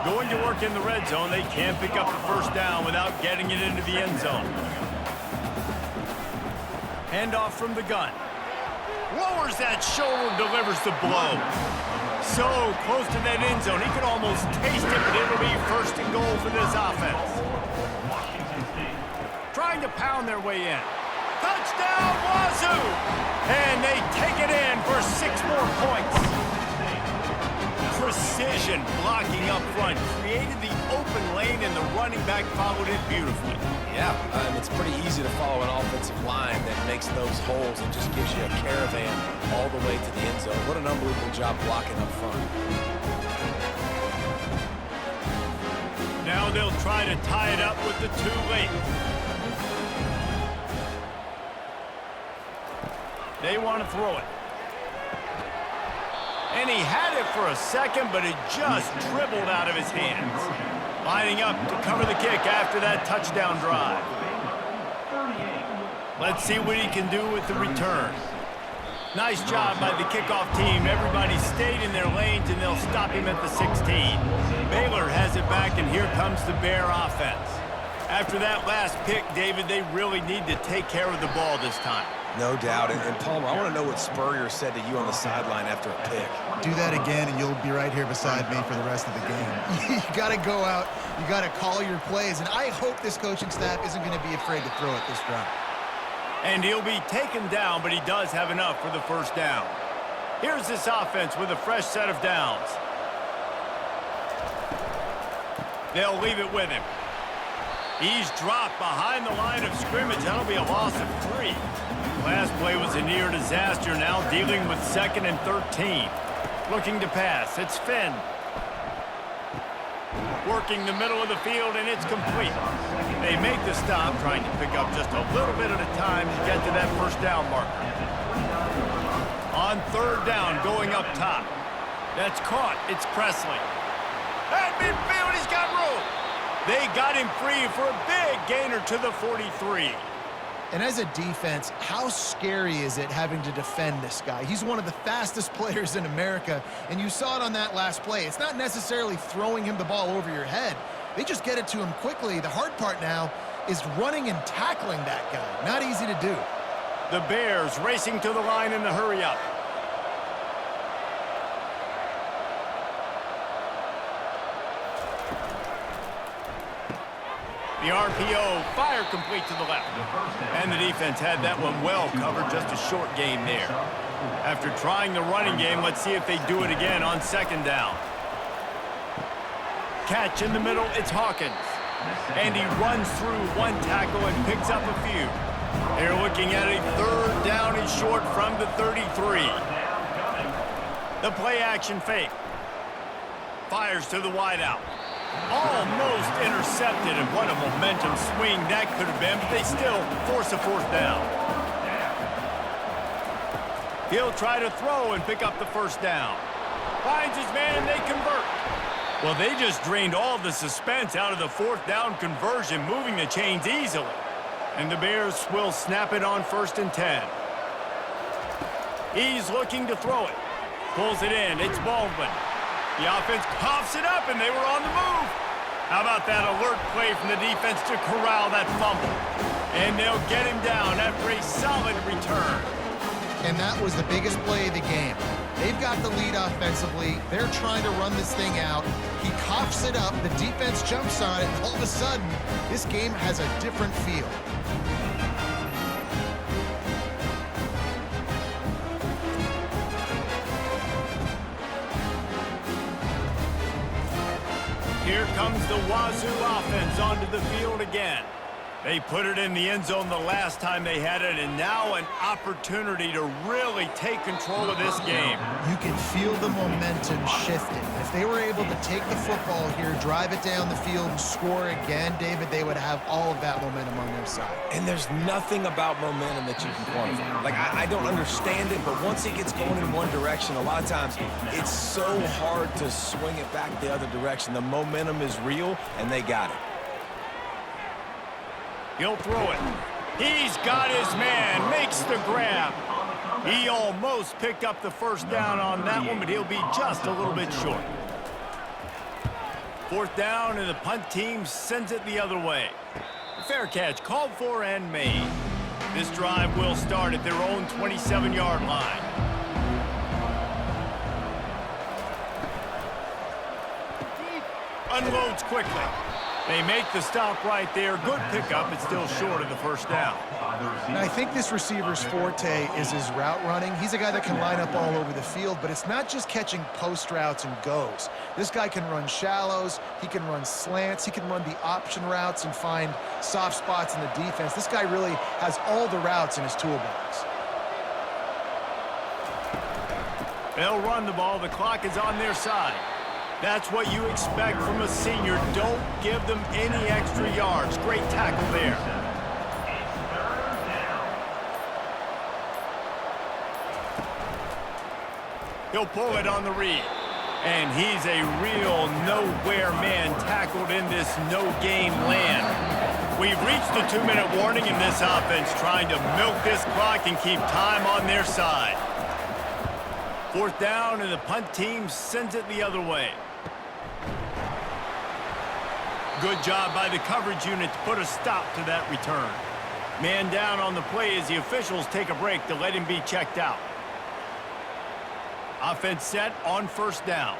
Going to work in the red zone. They can't pick up the first down without getting it into the end zone. Handoff from the gun. Lowers that shoulder, delivers the blow. So close to that end zone, he could almost taste it, but it'll be first and goal for this offense. Trying to pound their way in. Touchdown, Wazoo! And they take it in for 6 more points. Precision blocking up front created the open lane, and the running back followed it beautifully. Yeah, it's pretty easy to follow an offensive line that makes those holes and just gives you a caravan all the way to the end zone. What an unbelievable job blocking up front. Now they'll try to tie it up with the 2 late. They want to throw it. And he had it for a second, but it just dribbled out of his hands. Lining up to cover the kick after that touchdown drive. Let's see what he can do with the return. Nice job by the kickoff team. Everybody stayed in their lanes, and they'll stop him at the 16. Baylor has it back, and here comes the Bear offense. After that last pick, David, they really need to take care of the ball this time. No doubt. And Palmer, I want to know what Spurrier said to you on the sideline after a pick. Do that again, and you'll be right here beside me for the rest of the game. You got to go out. You got to call your plays, and I hope this coaching staff isn't going to be afraid to throw it this drive. And he'll be taken down, but he does have enough for the first down. Here's this offense with a fresh set of downs. They'll leave it with him. He's dropped behind the line of scrimmage. That'll be a loss of 3. Last play was a near disaster, now dealing with 2nd and 13. Looking to pass. It's Finn. Working the middle of the field, and it's complete. They make the stop, trying to pick up just a little bit at a time to get to that first down marker. On 3rd down, going up top. That's caught. It's Presley. At midfield, he's got room. They got him free for a big gainer to the 43. And as a defense, how scary is it having to defend this guy? He's one of the fastest players in America, and you saw it on that last play. It's not necessarily throwing him the ball over your head. They just get it to him quickly. The hard part now is running and tackling that guy. Not easy to do. The Bears racing to the line in the hurry-up. The RPO, fire complete to the left. And the defense had that one well covered, just a short game there. After trying the running game, let's see if they do it again on 2nd down. Catch in the middle, it's Hawkins. And he runs through one tackle and picks up a few. They're looking at a 3rd down and short from the 33. The play action fake. Fires to the wideout. Almost intercepted, and what a momentum swing that could have been, but they still force a 4th down. He'll try to throw and pick up the first down. Finds his man, and they convert. Well, they just drained all the suspense out of the 4th down conversion, moving the chains easily. And the Bears will snap it on 1st and 10. He's looking to throw it. Pulls it in. It's Baldwin. The offense coughs it up, and they were on the move. How about that alert play from the defense to corral that fumble? And they'll get him down after a solid return. And that was the biggest play of the game. They've got the lead offensively. They're trying to run this thing out. He coughs it up. The defense jumps on it. And all of a sudden, this game has a different feel. Here comes the Wazoo offense onto the field again. They put it in the end zone the last time they had it, and now an opportunity to really take control of this game. You can feel the momentum shifting. If they were able to take the football here, drive it down the field, and score again, David, they would have all of that momentum on their side. And there's nothing about momentum that you can quantify. Like, I don't understand it, but once it gets going in one direction, a lot of times it's so hard to swing it back the other direction. The momentum is real, and they got it. He'll throw it. He's got his man, makes the grab. He almost picked up the first down on that one, but he'll be just a little bit short. 4th down, and the punt team sends it the other way. Fair catch called for and made. This drive will start at their own 27-yard line. Unloads quickly. They make the stop right there. Good pickup. It's still short of the first down. And I think this receiver's forte is his route running. He's a guy that can line up all over the field, but it's not just catching post routes and goes. This guy can run shallows. He can run slants. He can run the option routes and find soft spots in the defense. This guy really has all the routes in his toolbox. They'll run the ball. The clock is on their side. That's what you expect from a senior. Don't give them any extra yards. Great tackle there. He'll pull it on the read. And he's a real nowhere man tackled in this no-gain land. We've reached the 2-minute warning in this offense, trying to milk this clock and keep time on their side. 4th down, and the punt team sends it the other way. Good job by the coverage unit to put a stop to that return. Man down on the play as the officials take a break to let him be checked out. Offense set on 1st down.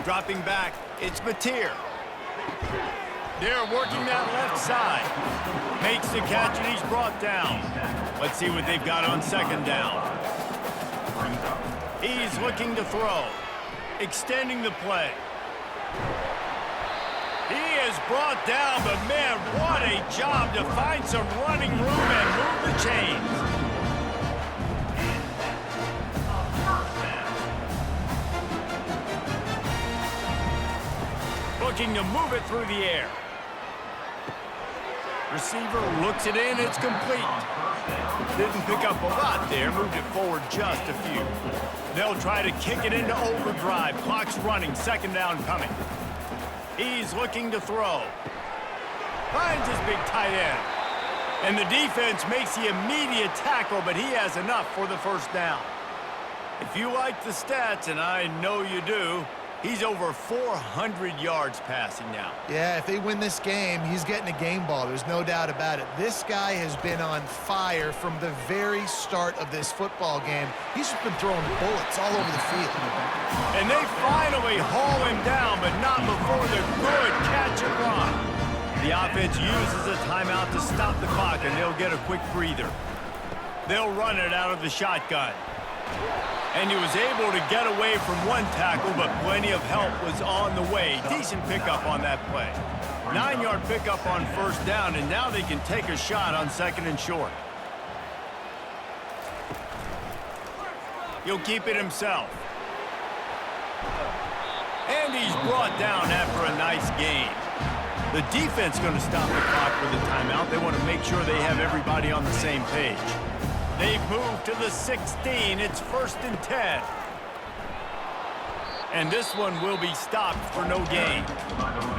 Dropping back, it's Mateer. They're working that left side. Makes the catch and he's brought down. Let's see what they've got on 2nd down. He's looking to throw. Extending the play. He is brought down, but man, what a job to find some running room and move the chains. Looking to move it through the air. Receiver looks it in, it's complete. Didn't pick up a lot there, moved it forward just a few. They'll try to kick it into overdrive. Clock's running, 2nd down coming. He's looking to throw. Finds his big tight end. And the defense makes the immediate tackle, but he has enough for the 1st down. If you like the stats, and I know you do, he's over 400 yards passing now. Yeah, if they win this game, he's getting a game ball. There's no doubt about it. This guy has been on fire from the very start of this football game. He's just been throwing bullets all over the field. And they finally haul him down, but not before the good catch and run. The offense uses a timeout to stop the clock, and they'll get a quick breather. They'll run it out of the shotgun. And he was able to get away from one tackle, but plenty of help was on the way. Decent pickup on that play. 9-yard pickup on 1st down, and now they can take a shot on 2nd and short. He'll keep it himself. And he's brought down after a nice gain. The defense going to stop the clock with a timeout. They want to make sure they have everybody on the same page. They've moved to the 16. It's 1st and 10. And this one will be stopped for no gain.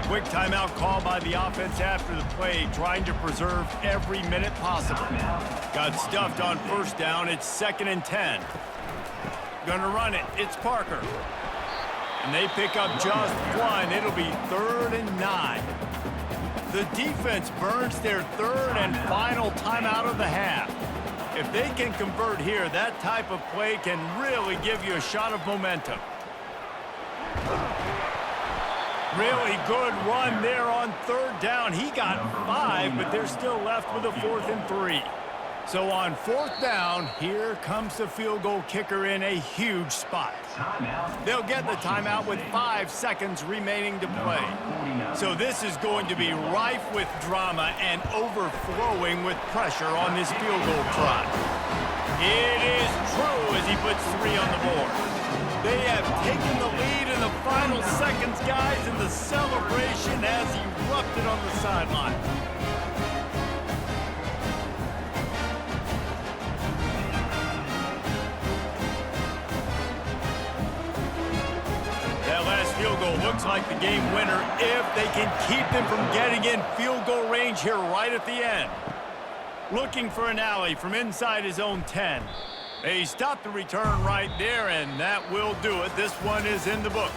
Quick timeout call by the offense after the play, trying to preserve every minute possible. Got stuffed on 1st down. It's 2nd and 10. Gonna run it. It's Parker. And they pick up just one. It'll be 3rd and 9. The defense burns their 3rd and final timeout of the half. If they can convert here, that type of play can really give you a shot of momentum. Really good run there on 3rd down. He got 5, but they're still left with a 4th and 3. So on 4th down, here comes the field goal kicker in a huge spot. They'll get the timeout with 5 seconds remaining to play. So this is going to be rife with drama and overflowing with pressure on this field goal try. It is true as he puts 3 on the board. They have taken the lead in the final seconds, guys, and the celebration has erupted on the sideline. Field goal looks like the game winner if they can keep them from getting in field goal range here right at the end. Looking for an alley from inside his own 10. They stop the return right there, and that will do it. This one is in the book.